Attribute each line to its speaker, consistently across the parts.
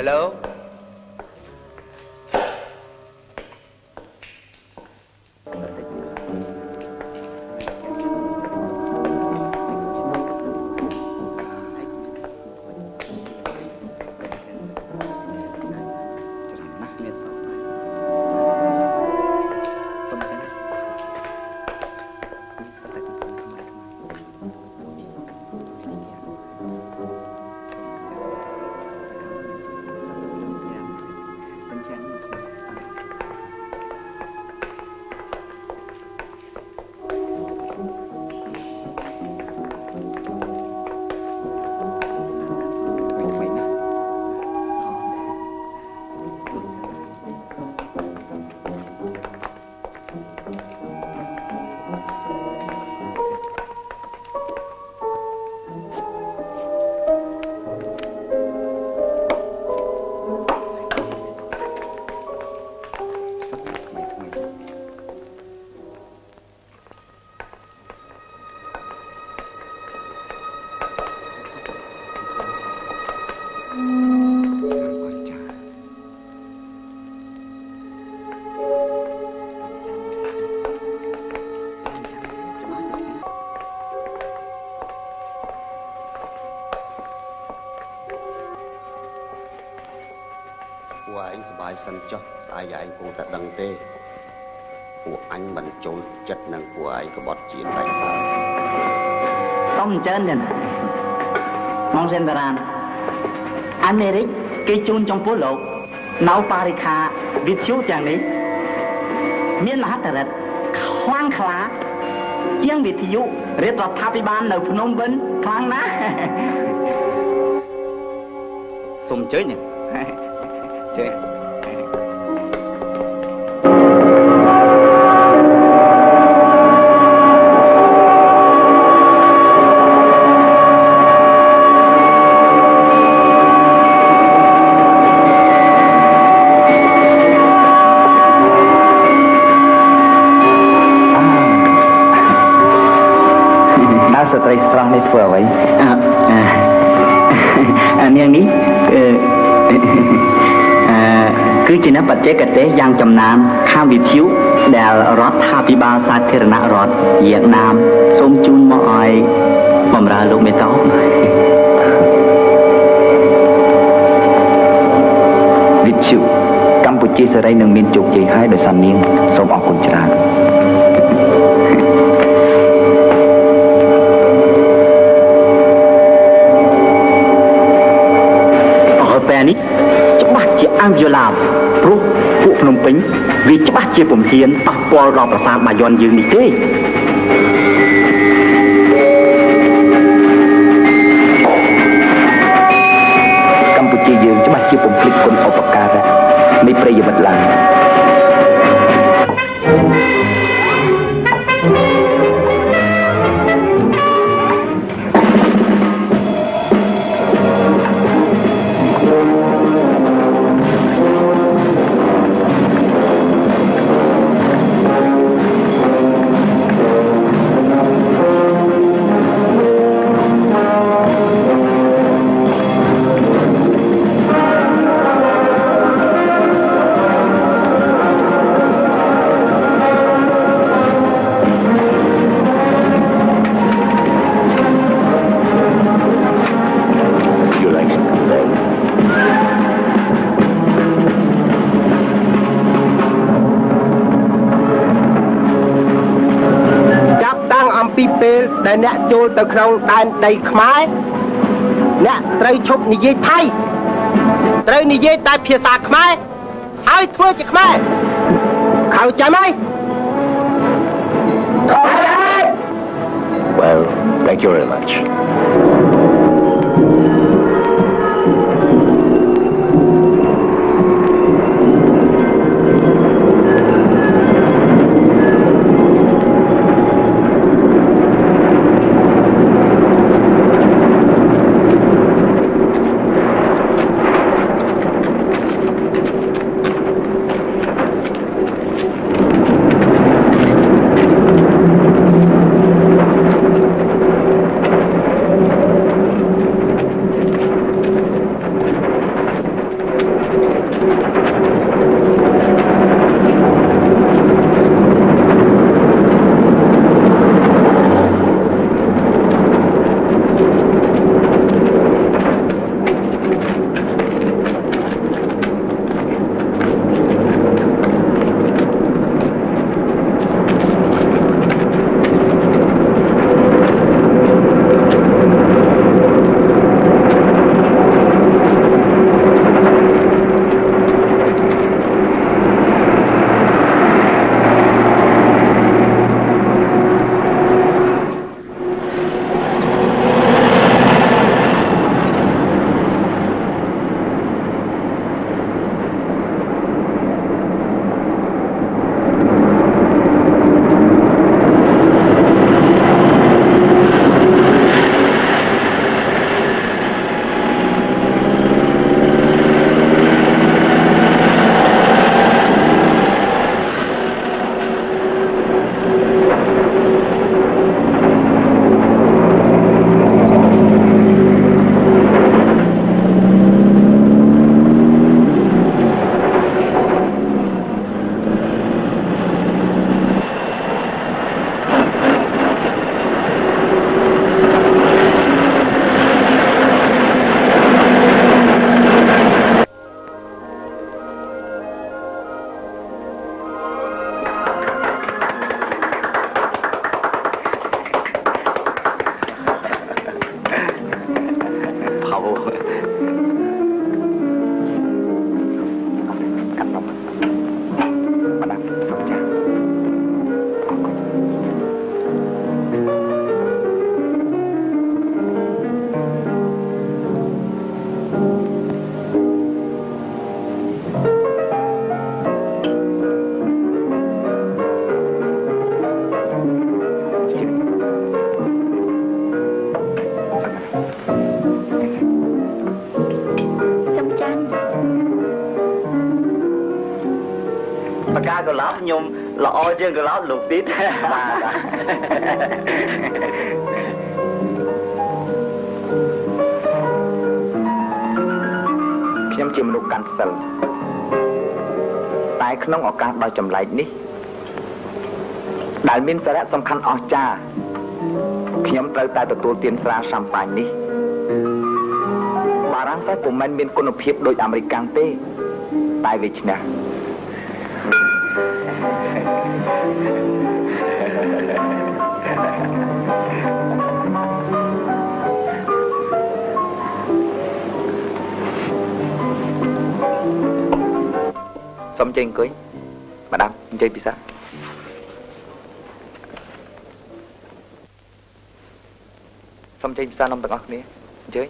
Speaker 1: Hello សិនចុះស្អីឯងគួរតែដឹងទេពួកអញមិនចូលចិត្តនឹងពួកឯងក្បត់ជាតិតែឡើយ
Speaker 2: សូមអញ្ជើញទៀតមកសេនតារានអាមេរិកគេជូនចំពោះលោកនៅបរិខាវិទ្យុទាំងនេះមានមហិទ្ធិឫទ្ធិខ្លាំងក្លាជាងវិទ្យុរដ្ឋាភិបាលនៅភ្នំពេញខ្លាំងណាស់
Speaker 1: សូមអញ្ជើញជើញ
Speaker 2: ស្ត្រីស្រស់នេះធ្វើអ្វីនាងនេះគឺជាអ្នកបច្ចេកទេសយ៉ាងចំណានខាងវិទ្យុដែលរដ្ឋាភិបាលសាធារណរដ្ឋវៀតណាមសូមជូនមកឲ្យបម្រើលោកមេតោវិទ្យុកម្ពុជាសេរីនឹងមានជោគជ័យហើយដោយសារនាងសូមអរគុណច្រើននេះច្បាស់ជាអង្គយឡាព្រោះពួកភ្នំពេញវាច្បាស់ជាពុំហ៊ានប៉ះពាល់ដល់ប្រាសាទបាយ័នយើងនេះទេកម្ពុជាយើងច្បាស់ជាពុំភ្លេចគុណឧបការៈនៃប្រិយមិត្តឡើយដែលអ្នកចូលទៅក្នុងដែនដីខ្មែរអ្នកត្រូវឈប់និយាយថៃត្រូវនិយាយតែភាសាខ្មែរហើយធ្វើជាខ្មែរเข้าใจไหม
Speaker 3: Well, thank you very much.
Speaker 2: ក៏ឡប់ខ្ញុំល្អជាងក៏ឡប់លោកទៀតខ្ញុំជាមនុស្សកាន់សិលតែក្នុងឱកាសដ៏ចម្លែកនេះដែលមានសារៈសំខាន់អស្ចារ្យខ្ញុំត្រូវតែទទួលទានស្រាសាំប៉ាញ់នេះបារាំងសេះពុំមែនមានគុណភាពដូចអាមេរិកកាំងទេតែវាឈ្នះសូមចេញអង្គុយម្ដាមនិយាយពិសាសូមចេញពិសានំទាំងអស់គ្នាអញ្ជើញ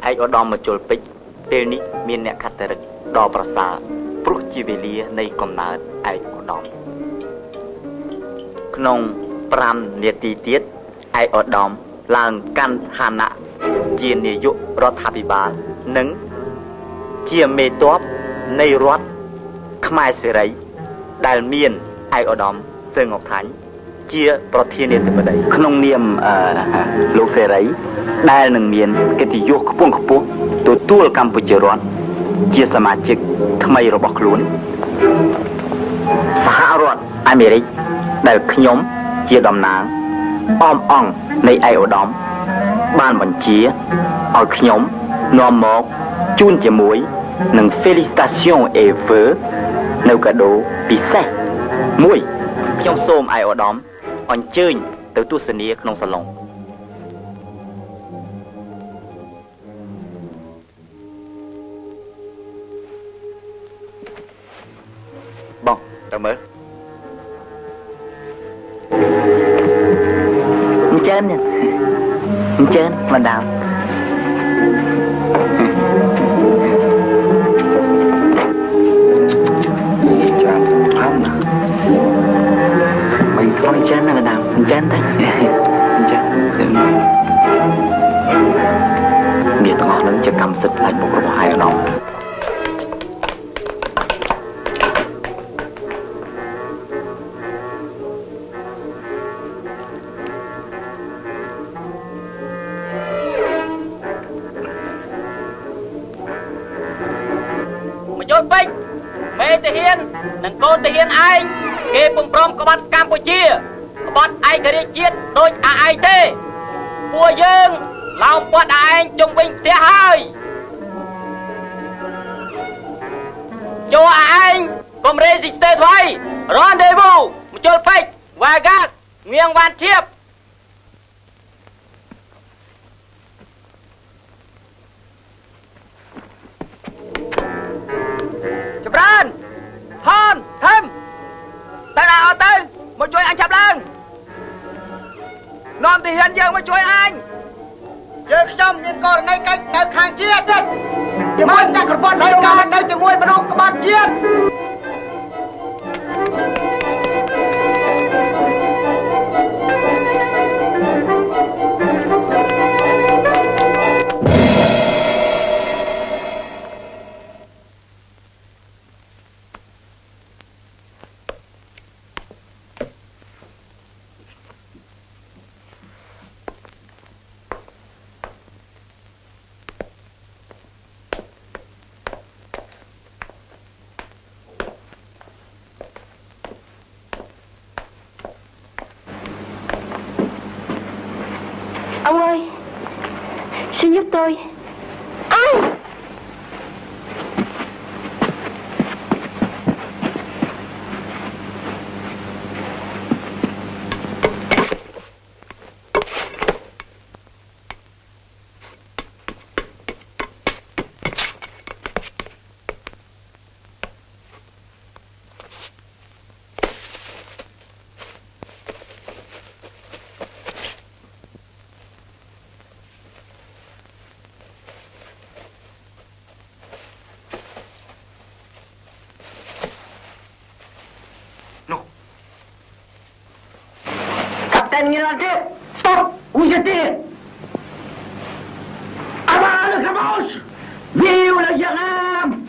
Speaker 2: ឯកឧត្តមមកជលពេជ្រពេលនេះមានអ្នកខត្តរិកដ៏ប្រសើរព្រោះជាវេលានៃកំណើតឯកឧត្តមក្នុង5នាទីទៀតឯកឧត្តមឡើងកាន់ឋានៈជានាយករដ្ឋាភិបាលនិងជាមេទ័ពនៃរដ្ឋខ្មែរសេរីដែលមានឯកឧត្តមសឺងអុកថាញ់ជាប្រធានាធិបតីក្នុងនាមលោកសេរីដែលនឹងមានកិត្តិយសខ្ពង់ខ្ពស់ទទួលកម្ពុជារដ្ឋជាសមាជិកថ្មីរបស់ខ្លួនសហរដ្ឋអាមេរិកដែលខ្ញុំជាតំណាងអមអង្គនៃឯកឧត្តមបានបញ្ជាឲ្យខ្ញុំនាំមកជូនជាមួយនឹង Félicitations et vœux នៅកាដូពិសេសមួយខ្ញុំសូមឯកឧត្តមអញ្ជើញទៅទស្សនាក្នុងសាឡុងបងទៅមើលអញ្ជើញម្ដងច្រើនសំខាន់ណាស់មិនខំចឹងណាម្ដងអញ្ចឹងទៅអញ្ចឹងនេះទាំងអស់នឹងជាកម្មសិទ្ធិផ្នែកមុខរបស់ឯកឧត្តម
Speaker 4: មកចូលពេជ្រមេទាហាននិងកូនទាហានឯងគេពុំព្រមក្បត់កម្ពុជាក្បត់ឯករាជ្យជាតិដូចអាឯងទេពួកយើងឡោមព័ទ្ធអាឯងជុំវិញផ្ទះហើយចូលអាឯងកុំរេស៊ីស្តេថ្មីរ៉នដេវូមកចូលពេជ្រវ៉ាហ្គាសងៀងវ៉ាន់ធៀបចម្រើនហនធំតែណាអត់ទៅមកជួយអញចាប់ឡើងនាំទាហានយើងមកជួយអញយើងខ្ញុំមានករណីកិច្ចនៅខាងជាតិជាមួយចក្រពត្តិនៅការនៅជាមួយមនុស្សក្បត់ជាតិ
Speaker 5: Ông ơi, xin giúp tôi. Ai? Kapten United, stop!
Speaker 2: Ujete! Aval Kamos! Viu le Vietnam!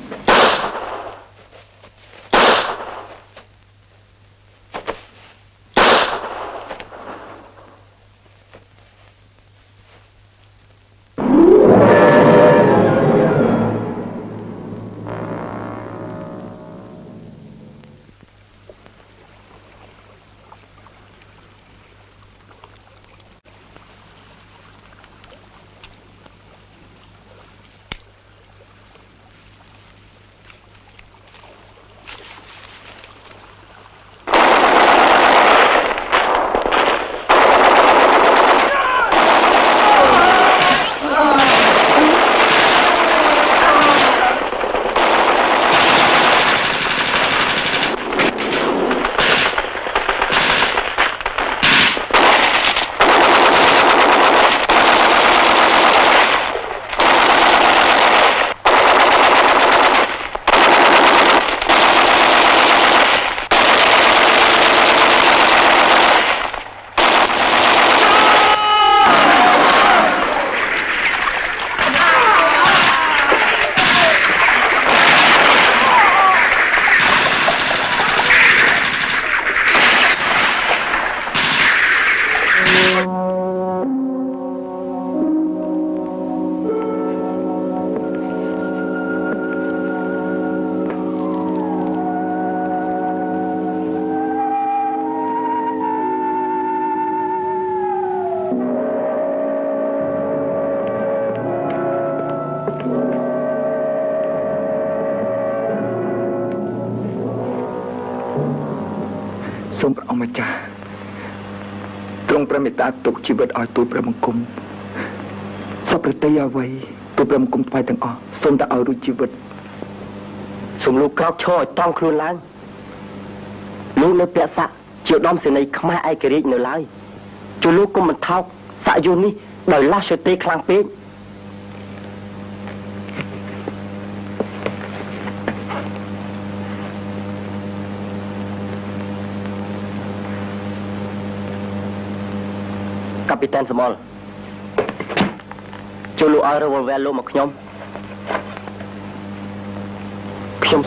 Speaker 2: សូមព្រះអង្គម្ចាស់ទ្រង់ព្រះមេត្តាទុកជីវិតឲ្យទូលព្រះបង្គំសពប្រតិយាអ្វីទូលព្រះបង្គំថ្វាយទាំងអស់សូមតែឲ្យរួចជីវិតសូមលោកក្រោកឈរឲ្យត្រង់ខ្លួនឡើងលោកនៅពាក់ស័ក្តិជាឧត្តមសេនីយ៍ខ្មែរឯករាជ្យនៅឡើយជួយលោកកុំបន្ថោកស័ក្តិយុនេះដោយឡាសទេខ្លាំងពេកកាពីតានសមលចូលលោកឲ្យរវល់វែលលោកមកខ្ញុំ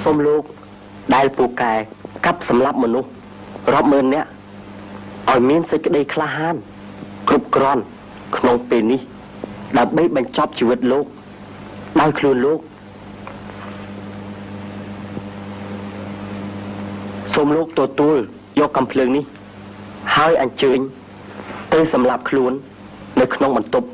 Speaker 2: សូមលោកដែលពូកែកាប់សម្លាប់មនុស្សរាប់ម៉ឺននាក់ឲ្យមានសេចក្តីក្លាហានគ្រប់គ្រាន់ក្នុងពេលនេះដើម្បីបញ្ចប់ជីវិតលោកដោយខ្លួនលោកសូមលោកទទួលយកកំភ្លើងនេះហើយអញ្ជើញទៅសម្លាប់ខ្លួននៅក្នុងបន្ទប់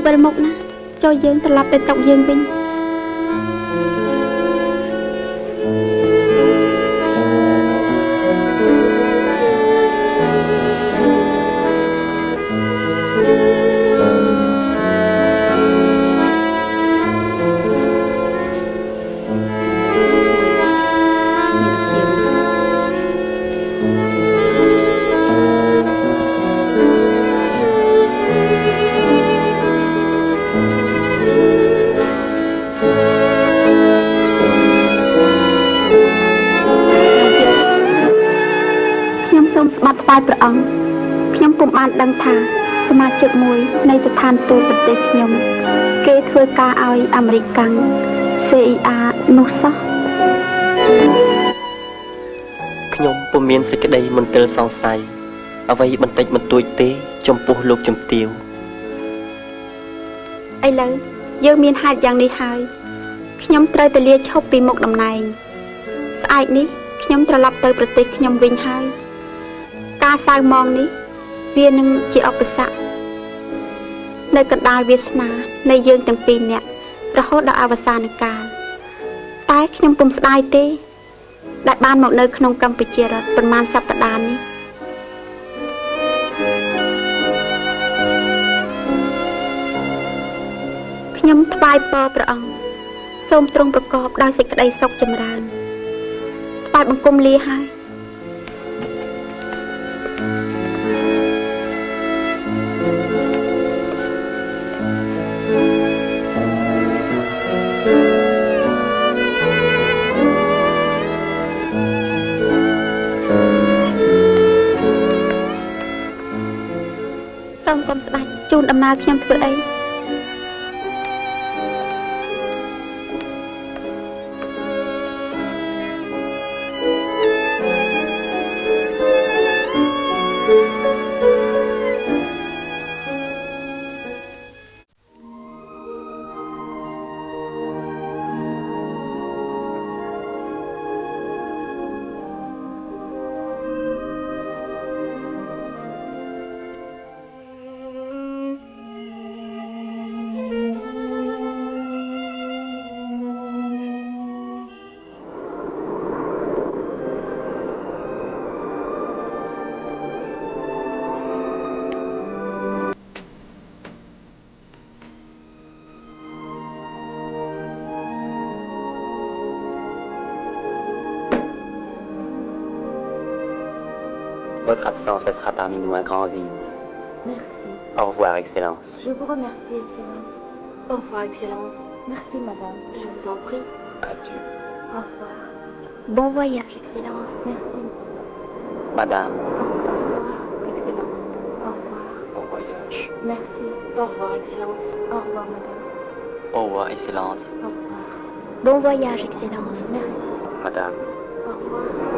Speaker 5: វិលមកណាចូលយើងត្រឡប់ទៅតុយើងវិញ ខ្ញុំសូមស្បាត់ថ្វាយព្រះអង្គខ្ញុំពុំបានដឹងថាសមាជិកមួយនៃស្ថានទូតប្រទេសខ្ញុំគេធ្វើការឲ្យអាមេរិកកាំង CIA នោះសោះ
Speaker 6: ខ្ញុំពុំមានសេចក្តីមន្ទិលសង្ស័យអ្វីបន្តិចបន្តួចទេចំពោះលោកជំទាវ
Speaker 5: ឥឡូវយើងមានហេតុយ៉ាងនេះហើយខ្ញុំត្រូវទៅលាឈប់ពីមុខតំណែងស្អែកនេះខ្ញុំត្រឡប់ទៅប្រទេសខ្ញុំវិញហើយការសៅមងនេះវានឹងជាឧបសគ្គនៅកណ្ដាលវាសនានៃយើងទាំងពីរនាក់រហូតដល់អវសានកាលតែខ្ញុំពុំស្ដាយទេដែលបានមកនៅក្នុងកម្ពុជារដ្ឋប្រមាណសប្តាហ៍នេះខ្ញុំថ្វាយពរព្រះអង្គសូមទ្រង់ប្រកបដោយសេចក្តីសុខចម្រើនថ្វាយបង្គំលាហើយ សូមកុំស្ដាច់ជូនដំណើរខ្ញុំធ្វើអី
Speaker 6: Votre absence sera parmi nous un grand vide.
Speaker 7: Merci.
Speaker 6: Au revoir, Excellence.
Speaker 7: Je vous remercie, Excellence. Au revoir, Excellence. Merci, Madame. Je vous en prie.
Speaker 6: Adieu.
Speaker 7: Au revoir.
Speaker 5: Bon voyage
Speaker 7: Excellence. Merci.
Speaker 6: Madame,
Speaker 7: Au revoir, Excellence. Au revoir.
Speaker 6: bon voyage.
Speaker 7: Merci. Au revoir, Excellence. Au revoir, Madame.
Speaker 6: Au revoir, Excellence.
Speaker 7: Au revoir.
Speaker 5: Bon voyage Excellence
Speaker 7: Merci.
Speaker 6: Madame,
Speaker 7: Au revoir.